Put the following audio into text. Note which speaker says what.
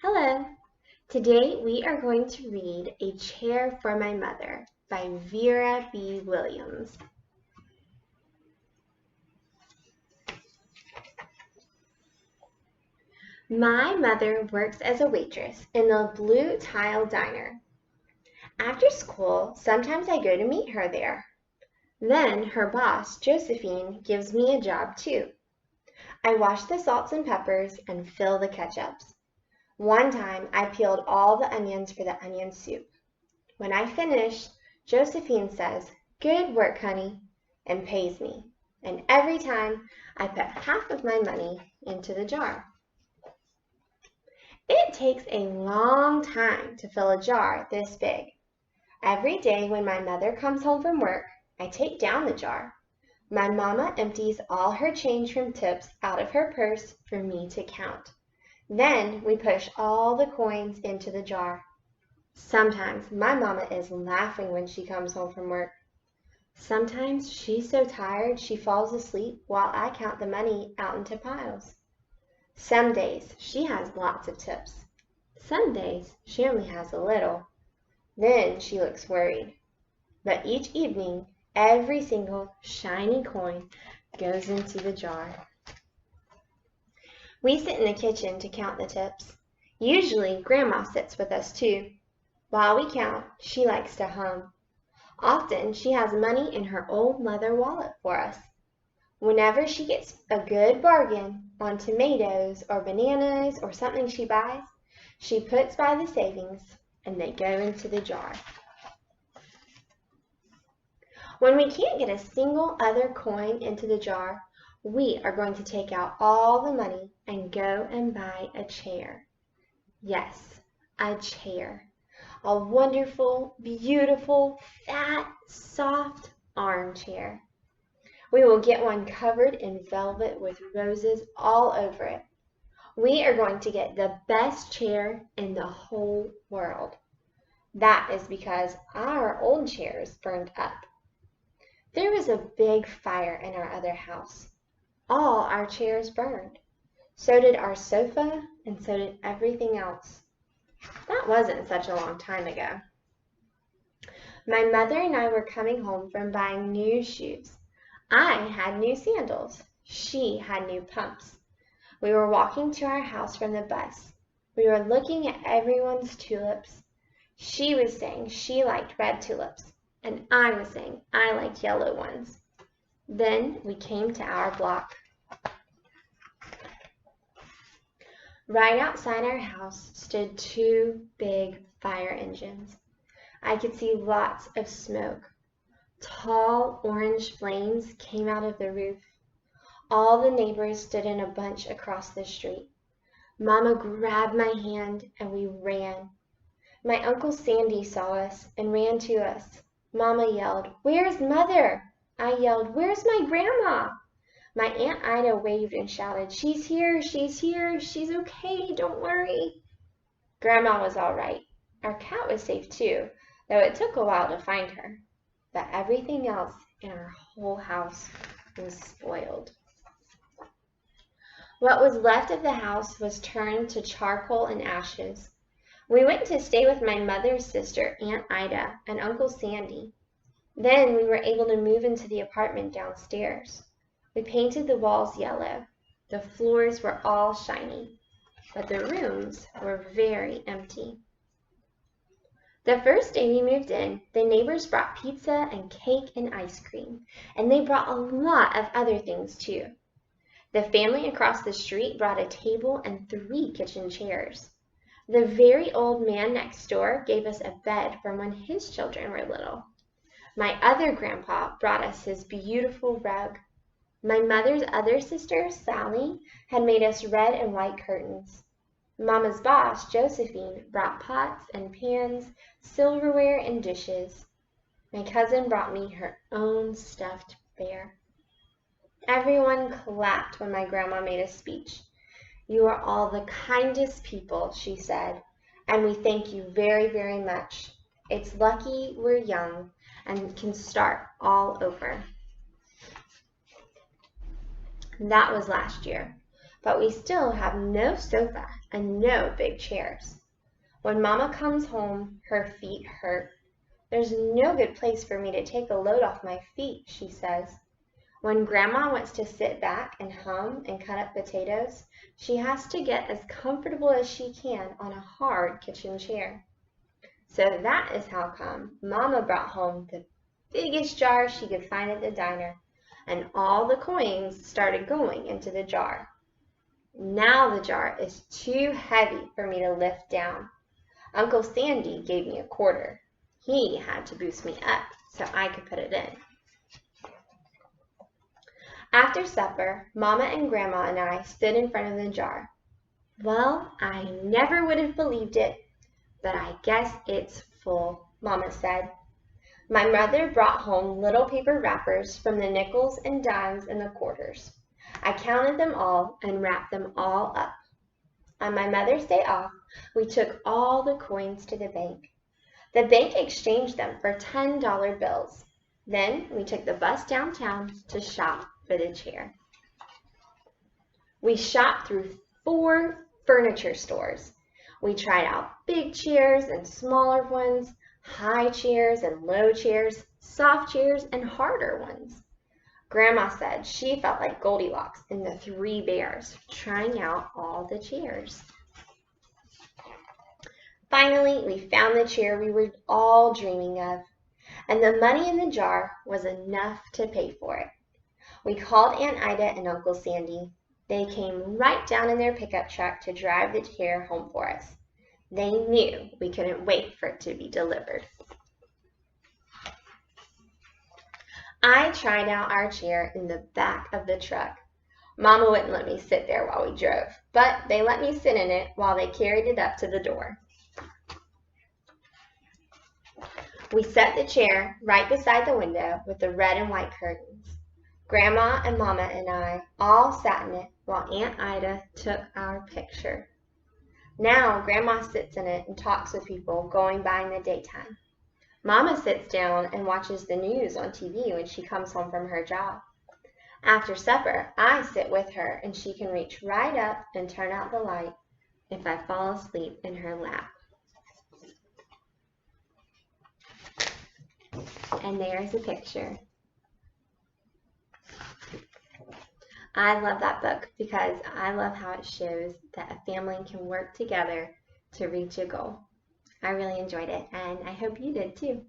Speaker 1: Hello! Today we are going to read A Chair for My Mother by Vera B. Williams. My mother works as a waitress in the Blue Tile Diner. After school, sometimes I go to meet her there. Then her boss, Josephine, gives me a job too. I wash the salts and peppers and fill the ketchups. One time, I peeled all the onions for the onion soup. When I finished, Josephine says, "Good work, honey," and pays me. And every time, I put half of my money into the jar. It takes a long time to fill a jar this big. Every day when my mother comes home from work, I take down the jar. My mama empties all her change from tips out of her purse for me to count. Then we push all the coins into the jar. Sometimes my mama is laughing when she comes home from work. Sometimes she's so tired she falls asleep while I count the money out into piles. Some days she has lots of tips. Some days she only has a little. Then she looks worried. But each evening, every single shiny coin goes into the jar. We sit in the kitchen to count the tips. Usually, Grandma sits with us too. While we count, she likes to hum. Often, she has money in her old leather wallet for us. Whenever she gets a good bargain on tomatoes or bananas or something she buys, she puts by the savings and they go into the jar. When we can't get a single other coin into the jar, we are going to take out all the money and go and buy a chair. Yes, a chair. A wonderful, beautiful, fat, soft armchair. We will get one covered in velvet with roses all over it. We are going to get the best chair in the whole world. That is because our old chairs burned up. There was a big fire in our other house. All our chairs burned. So did our sofa, and so did everything else. That wasn't such a long time ago. My mother and I were coming home from buying new shoes. I had new sandals. She had new pumps. We were walking to our house from the bus. We were looking at everyone's tulips. She was saying she liked red tulips, and I was saying I liked yellow ones. Then we came to our block. Right outside our house stood two big fire engines. I could see lots of smoke. Tall orange flames came out of the roof. All the neighbors stood in a bunch across the street. Mama grabbed my hand and we ran. My Uncle Sandy saw us and ran to us. Mama yelled, "Where's Mother?" I yelled, "Where's my grandma?" My Aunt Ida waved and shouted, "She's here, she's here, she's okay, don't worry." Grandma was all right. Our cat was safe too, though it took a while to find her. But everything else in our whole house was spoiled. What was left of the house was turned to charcoal and ashes. We went to stay with my mother's sister, Aunt Ida, and Uncle Sandy. Then we were able to move into the apartment downstairs. We painted the walls yellow. The floors were all shiny, but the rooms were very empty. The first day we moved in, the neighbors brought pizza and cake and ice cream, and they brought a lot of other things too. The family across the street brought a table and 3 kitchen chairs. The very old man next door gave us a bed from when his children were little. My other grandpa brought us his beautiful rug. My mother's other sister, Sally, had made us red and white curtains. Mama's boss, Josephine, brought pots and pans, silverware and dishes. My cousin brought me her own stuffed bear. Everyone clapped when my grandma made a speech. "You are all the kindest people," she said, "and we thank you very, very much. It's lucky we're young and can start all over." That was last year. but we still have no sofa and no big chairs. When Mama comes home, her feet hurt. There's no good place for me to take a load off my feet, she says. When Grandma wants to sit back and hum and cut up potatoes, she has to get as comfortable as she can on a hard kitchen chair. So that is how come Mama brought home the biggest jar she could find at the diner, and all the coins started going into the jar. Now the jar is too heavy for me to lift down. Uncle Sandy gave me a quarter. He had to boost me up so I could put it in. After supper, Mama and Grandma and I stood in front of the jar. Well, I never would have believed it, but I guess it's full, Mama said. My mother brought home little paper wrappers from the nickels and dimes and the quarters. I counted them all and wrapped them all up. On my mother's day off, we took all the coins to the bank. The bank exchanged them for $10 bills. Then we took the bus downtown to shop for the chair. We shopped through 4 furniture stores. We tried out big chairs and smaller ones, high chairs and low chairs, soft chairs and harder ones. Grandma said she felt like Goldilocks and the 3 bears trying out all the chairs. Finally, we found the chair we were all dreaming of, and the money in the jar was enough to pay for it. We called Aunt Ida and Uncle Sandy. They came right down in their pickup truck to drive the chair home for us. They knew we couldn't wait for it to be delivered. I tried out our chair in the back of the truck. Mama wouldn't let me sit there while we drove, but they let me sit in it while they carried it up to the door. We set the chair right beside the window with the red and white curtains. Grandma and Mama and I all sat in it while Aunt Ida took our picture. Now Grandma sits in it and talks with people going by in the daytime. Mama sits down and watches the news on TV when she comes home from her job. After supper, I sit with her and she can reach right up and turn out the light if I fall asleep in her lap. And there's a picture. I love that book because I love how it shows that a family can work together to reach a goal. I really enjoyed it, and I hope you did too.